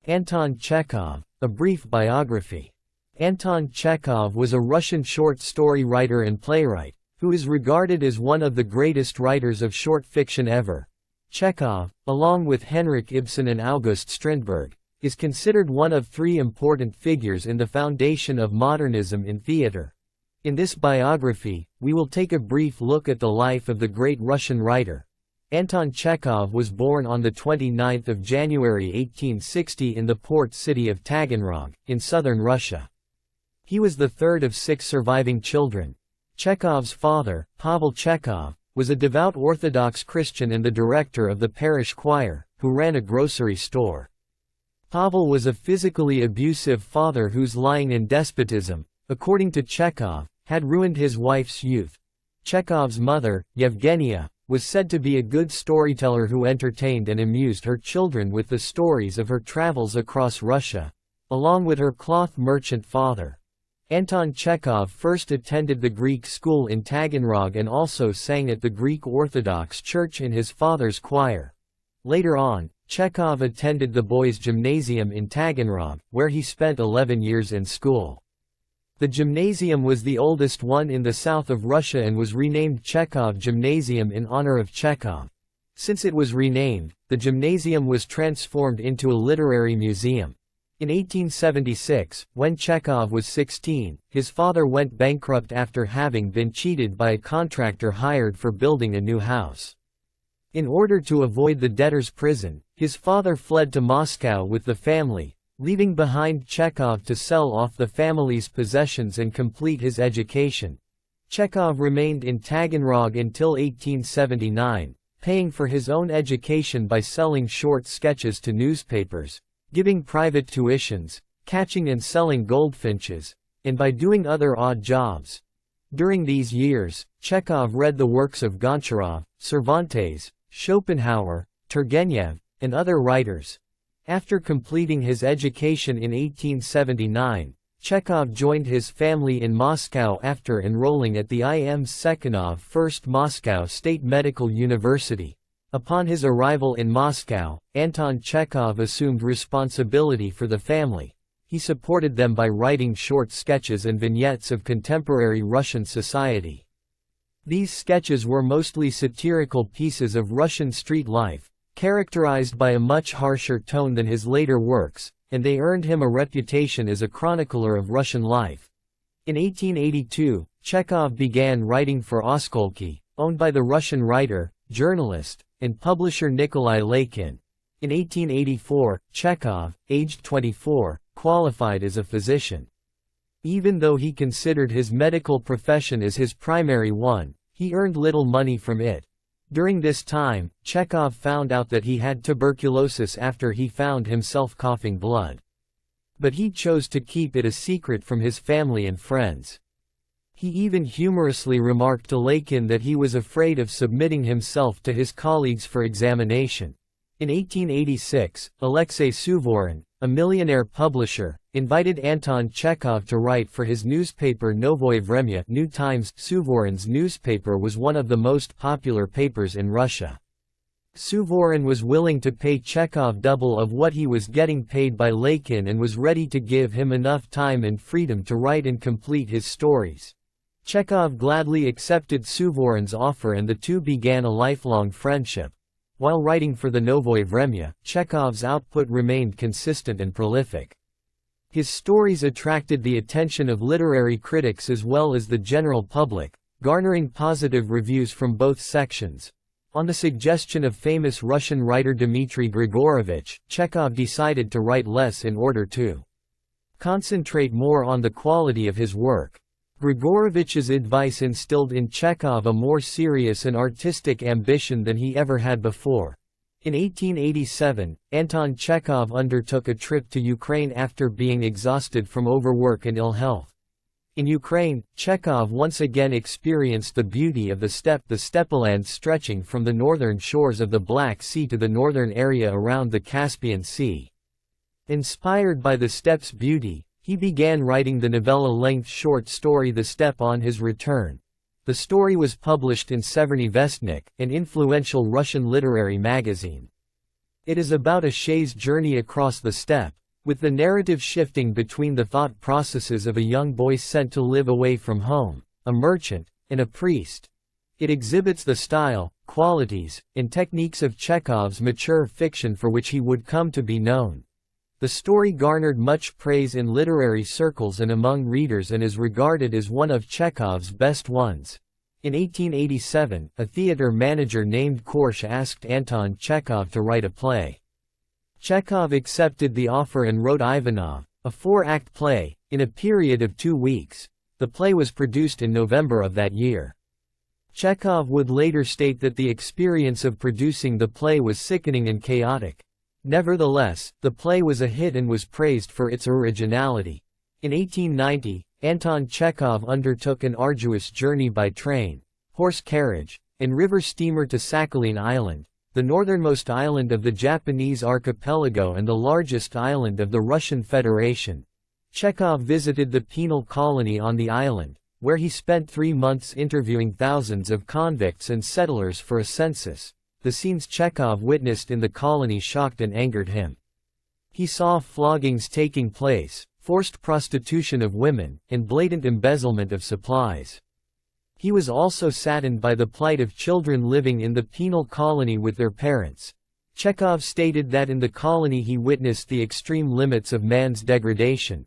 Anton Chekhov, A Brief Biography. Anton Chekhov was a Russian short story writer and playwright, who is regarded as one of the greatest writers of short fiction ever. Chekhov, along with Henrik Ibsen and August Strindberg, is considered one of three important figures in the foundation of modernism in theater. In this biography, we will take a brief look at the life of the great Russian writer. Anton Chekhov was born on 29 January 1860 in the port city of Taganrog, in southern Russia. He was the third of 6 surviving children. Chekhov's father, Pavel Chekhov, was a devout Orthodox Christian and the director of the parish choir, who ran a grocery store. Pavel was a physically abusive father whose lying and despotism, according to Chekhov, had ruined his wife's youth. Chekhov's mother, Yevgenia, was said to be a good storyteller who entertained and amused her children with the stories of her travels across Russia, along with her cloth merchant father. Anton Chekhov first attended the Greek school in Taganrog and also sang at the Greek Orthodox Church in his father's choir. Later on, Chekhov attended the boys' gymnasium in Taganrog, where he spent 11 years in school. The gymnasium was the oldest one in the south of Russia and was renamed Chekhov Gymnasium in honor of Chekhov. Since it was renamed, the gymnasium was transformed into a literary museum. In 1876, when Chekhov was 16, his father went bankrupt after having been cheated by a contractor hired for building a new house. In order to avoid the debtor's prison, his father fled to Moscow with the family, leaving behind Chekhov to sell off the family's possessions and complete his education. Chekhov remained in Taganrog until 1879, paying for his own education by selling short sketches to newspapers, giving private tuitions, catching and selling goldfinches, and by doing other odd jobs. During these years, Chekhov read the works of Goncharov, Cervantes, Schopenhauer, Turgenev, and other writers. After completing his education in 1879, Chekhov joined his family in Moscow after enrolling at the I.M. Sekhanov First Moscow State Medical University. Upon his arrival in Moscow, Anton Chekhov assumed responsibility for the family. He supported them by writing short sketches and vignettes of contemporary Russian society. These sketches were mostly satirical pieces of Russian street life, characterized by a much harsher tone than his later works, and they earned him a reputation as a chronicler of Russian life. In 1882, Chekhov began writing for Oskolki, owned by the Russian writer, journalist, and publisher Nikolai Laikin. In 1884, Chekhov, aged 24, qualified as a physician. Even though he considered his medical profession as his primary one, he earned little money from it. During this time, Chekhov found out that he had tuberculosis after he found himself coughing blood. But he chose to keep it a secret from his family and friends. He even humorously remarked to Laikin that he was afraid of submitting himself to his colleagues for examination. In 1886, Alexei Suvorin, a millionaire publisher, invited Anton Chekhov to write for his newspaper Novoye Vremya New Times. Suvorin's newspaper was one of the most popular papers in Russia. Suvorin was willing to pay Chekhov double of what he was getting paid by Laikin and was ready to give him enough time and freedom to write and complete his stories. Chekhov gladly accepted Suvorin's offer and the two began a lifelong friendship. While writing for the Novoye Vremya, Chekhov's output remained consistent and prolific. His stories attracted the attention of literary critics as well as the general public, garnering positive reviews from both sections. On the suggestion of famous Russian writer Dmitry Grigorovich, Chekhov decided to write less in order to concentrate more on the quality of his work. Grigorovich's advice instilled in Chekhov a more serious and artistic ambition than he ever had before. In 1887, Anton Chekhov undertook a trip to Ukraine after being exhausted from overwork and ill health. In Ukraine, Chekhov once again experienced the beauty of the steppeland stretching from the northern shores of the Black Sea to the northern area around the Caspian Sea. Inspired by the steppe's beauty, he began writing the novella-length short story The Steppe on his return. The story was published in Severny Vestnik, an influential Russian literary magazine. It is about a chaise journey across the steppe, with the narrative shifting between the thought processes of a young boy sent to live away from home, a merchant, and a priest. It exhibits the style, qualities, and techniques of Chekhov's mature fiction for which he would come to be known. The story garnered much praise in literary circles and among readers and is regarded as one of Chekhov's best ones. In 1887, a theater manager named Korsh asked Anton Chekhov to write a play. Chekhov accepted the offer and wrote Ivanov, a 4-act play, in a period of 2 weeks. The play was produced in November of that year. Chekhov would later state that the experience of producing the play was sickening and chaotic. Nevertheless, the play was a hit and was praised for its originality. In 1890, Anton Chekhov undertook an arduous journey by train, horse carriage, and river steamer to Sakhalin Island, the northernmost island of the Japanese archipelago and the largest island of the Russian Federation. Chekhov visited the penal colony on the island, where he spent 3 months interviewing thousands of convicts and settlers for a census. The scenes Chekhov witnessed in the colony shocked and angered him. He saw floggings taking place, forced prostitution of women, and blatant embezzlement of supplies. He was also saddened by the plight of children living in the penal colony with their parents. Chekhov stated that in the colony he witnessed the extreme limits of man's degradation.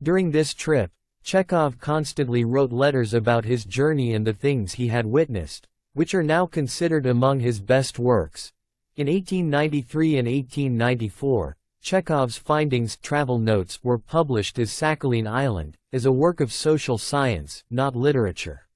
During this trip, Chekhov constantly wrote letters about his journey and the things he had witnessed, which are now considered among his best works. In 1893 and 1894, Chekhov's findings, travel notes, were published as Sakhalin Island, as a work of social science, not literature.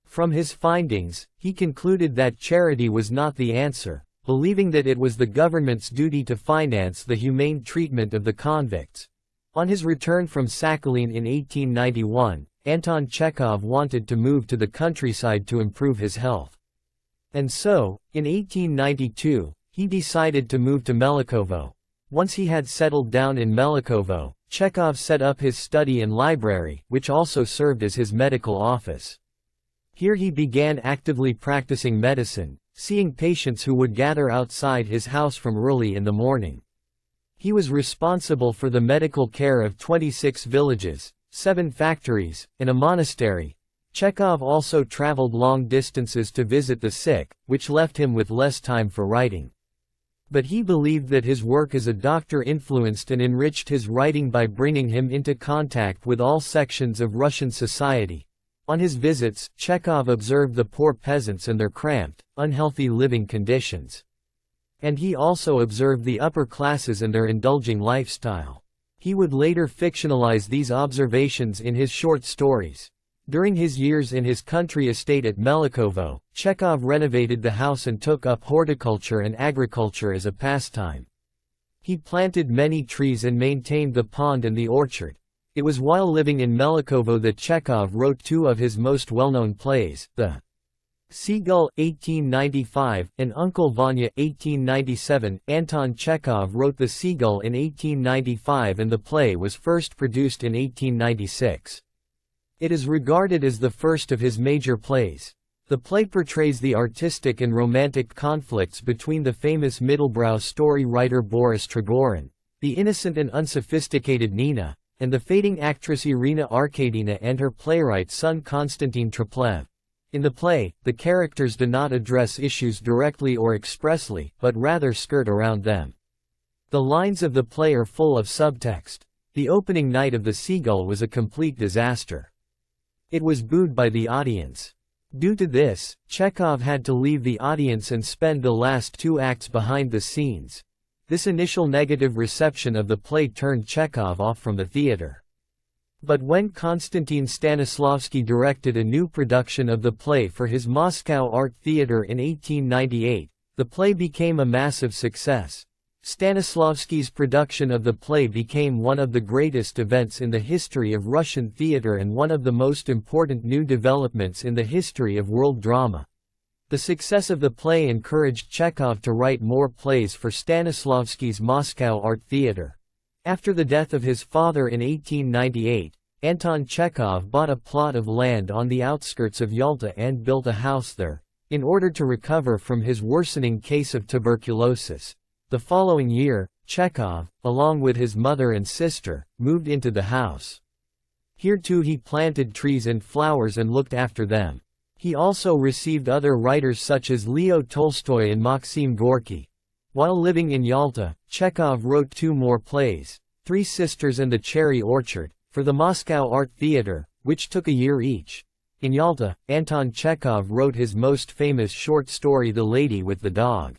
From his findings, he concluded that charity was not the answer, believing that it was the government's duty to finance the humane treatment of the convicts. On his return from Sakhalin in 1891, Anton Chekhov wanted to move to the countryside to improve his health. And so, in 1892, he decided to move to Melikovo. Once he had settled down in Melikovo, Chekhov set up his study and library, which also served as his medical office. Here he began actively practicing medicine, seeing patients who would gather outside his house from early in the morning. He was responsible for the medical care of 26 villages, 7 factories, and a monastery. Chekhov also traveled long distances to visit the sick, which left him with less time for writing. But he believed that his work as a doctor influenced and enriched his writing by bringing him into contact with all sections of Russian society. On his visits, Chekhov observed the poor peasants and their cramped, unhealthy living conditions. And he also observed the upper classes and their indulging lifestyle. He would later fictionalize these observations in his short stories. During his years in his country estate at Melikovo, Chekhov renovated the house and took up horticulture and agriculture as a pastime. He planted many trees and maintained the pond and the orchard. It was while living in Melikovo that Chekhov wrote 2 of his most well-known plays, The Seagull, 1895, and Uncle Vanya, 1897. Anton Chekhov wrote The Seagull in 1895 and the play was first produced in 1896. It is regarded as the first of his major plays. The play portrays the artistic and romantic conflicts between the famous middlebrow story writer Boris Trigorin, the innocent and unsophisticated Nina, and the fading actress Irina Arkadina and her playwright son Konstantin Triplev. In the play, the characters do not address issues directly or expressly, but rather skirt around them. The lines of the play are full of subtext. The opening night of The Seagull was a complete disaster. It was booed by the audience. Due to this, Chekhov had to leave the audience and spend the last 2 acts behind the scenes. This initial negative reception of the play turned Chekhov off from the theater. But when Konstantin Stanislavski directed a new production of the play for his Moscow Art Theatre in 1898, the play became a massive success. Stanislavski's production of the play became one of the greatest events in the history of Russian theater and one of the most important new developments in the history of world drama. The success of the play encouraged Chekhov to write more plays for Stanislavski's Moscow Art Theatre. After the death of his father in 1898, Anton Chekhov bought a plot of land on the outskirts of Yalta and built a house there, in order to recover from his worsening case of tuberculosis. The following year, Chekhov, along with his mother and sister, moved into the house. Here too he planted trees and flowers and looked after them. He also received other writers such as Leo Tolstoy and Maxim Gorky. While living in Yalta, Chekhov wrote 2 more plays, Three Sisters and the Cherry Orchard, for the Moscow Art Theatre, which took a year each. In Yalta, Anton Chekhov wrote his most famous short story The Lady with the Dog.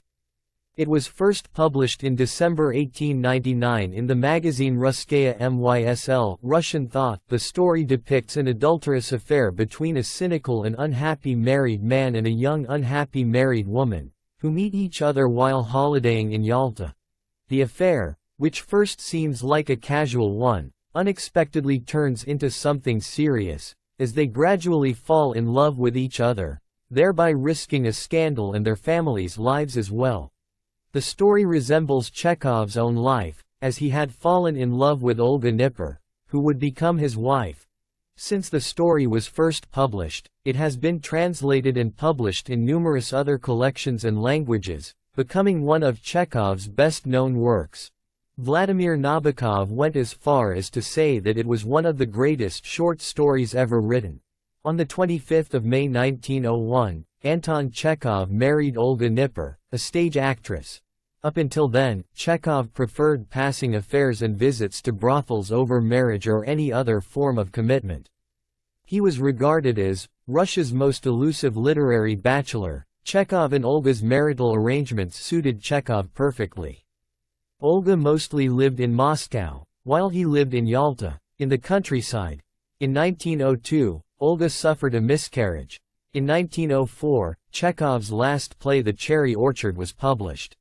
It was first published in December 1899 in the magazine Russkaya Mysl, Russian Thought. The story depicts an adulterous affair between a cynical and unhappy married man and a young unhappy married woman, who meet each other while holidaying in Yalta. The affair, which first seems like a casual one, unexpectedly turns into something serious, as they gradually fall in love with each other, thereby risking a scandal and their families' lives as well. The story resembles Chekhov's own life, as he had fallen in love with Olga Nipper, who would become his wife. Since the story was first published, it has been translated and published in numerous other collections and languages, becoming one of Chekhov's best-known works. Vladimir Nabokov went as far as to say that it was one of the greatest short stories ever written. On 25 May 1901, Anton Chekhov married Olga Nipper, a stage actress. Up until then, Chekhov preferred passing affairs and visits to brothels over marriage or any other form of commitment. He was regarded as Russia's most elusive literary bachelor. Chekhov and Olga's marital arrangements suited Chekhov perfectly. Olga mostly lived in Moscow, while he lived in Yalta, in the countryside. In 1902, Olga suffered a miscarriage. In 1904, Chekhov's last play The Cherry Orchard was published.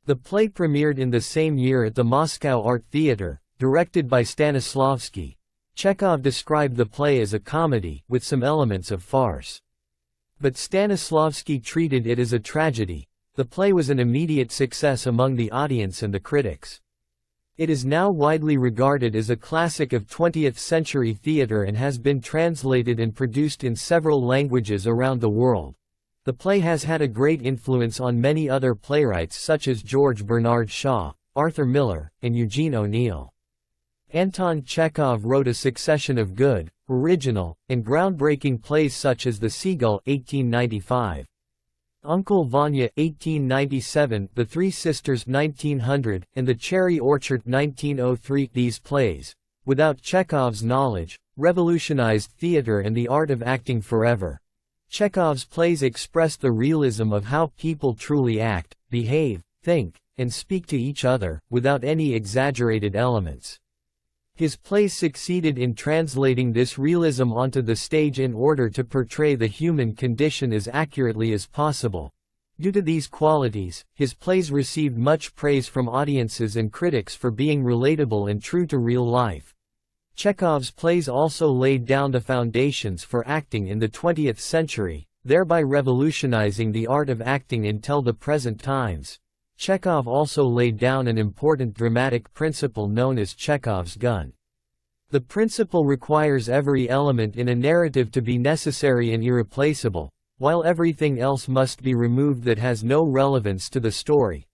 The play premiered in the same year at the Moscow Art Theatre, directed by Stanislavski. Chekhov described the play as a comedy, with some elements of farce. But Stanislavski treated it as a tragedy. The play was an immediate success among the audience and the critics. It is now widely regarded as a classic of 20th-century theatre and has been translated and produced in several languages around the world. The play has had a great influence on many other playwrights such as George Bernard Shaw, Arthur Miller, and Eugene O'Neill. Anton Chekhov wrote a succession of good, original, and groundbreaking plays such as The Seagull (1895), Uncle Vanya (1897), The Three Sisters (1900), and The Cherry Orchard (1903). These plays, without Chekhov's knowledge, revolutionized theater and the art of acting forever. Chekhov's plays express the realism of how people truly act, behave, think, and speak to each other, without any exaggerated elements. His plays succeeded in translating this realism onto the stage in order to portray the human condition as accurately as possible. Due to these qualities, his plays received much praise from audiences and critics for being relatable and true to real life. Chekhov's plays also laid down the foundations for acting in the 20th century, thereby revolutionizing the art of acting until the present times. Chekhov also laid down an important dramatic principle known as Chekhov's gun. The principle requires every element in a narrative to be necessary and irreplaceable, while everything else must be removed that has no relevance to the story.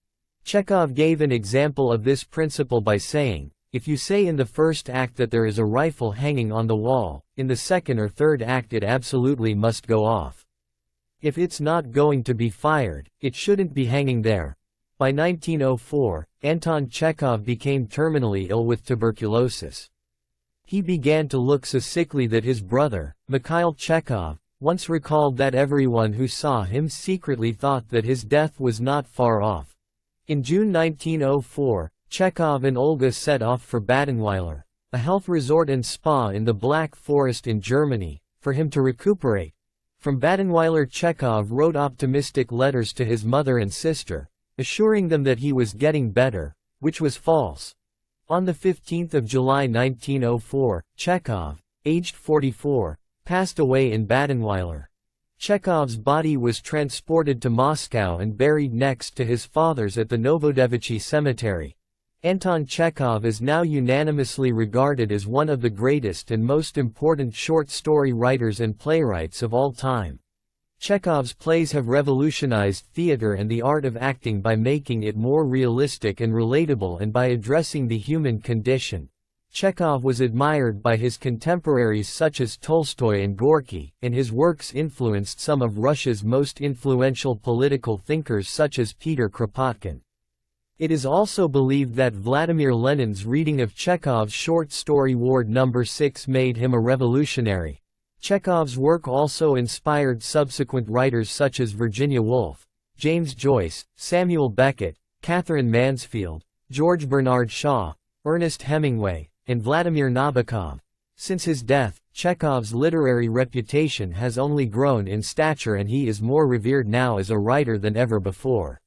Chekhov gave an example of this principle by saying, "If you say in the first act that there is a rifle hanging on the wall, in the second or third act it absolutely must go off. If it's not going to be fired, it shouldn't be hanging there." By 1904, Anton Chekhov became terminally ill with tuberculosis. He began to look so sickly that his brother, Mikhail Chekhov, once recalled that everyone who saw him secretly thought that his death was not far off. In June 1904, Chekhov and Olga set off for Badenweiler, a health resort and spa in the Black Forest in Germany, for him to recuperate. From Badenweiler, Chekhov wrote optimistic letters to his mother and sister, assuring them that he was getting better, which was false. On 15 July 1904, Chekhov, aged 44, passed away in Badenweiler. Chekhov's body was transported to Moscow and buried next to his father's at the Novodevichy Cemetery. Anton Chekhov is now unanimously regarded as one of the greatest and most important short story writers and playwrights of all time. Chekhov's plays have revolutionized theater and the art of acting by making it more realistic and relatable and by addressing the human condition. Chekhov was admired by his contemporaries such as Tolstoy and Gorky, and his works influenced some of Russia's most influential political thinkers such as Peter Kropotkin. It is also believed that Vladimir Lenin's reading of Chekhov's short story Ward No. 6 made him a revolutionary. Chekhov's work also inspired subsequent writers such as Virginia Woolf, James Joyce, Samuel Beckett, Catherine Mansfield, George Bernard Shaw, Ernest Hemingway, and Vladimir Nabokov. Since his death, Chekhov's literary reputation has only grown in stature and he is more revered now as a writer than ever before.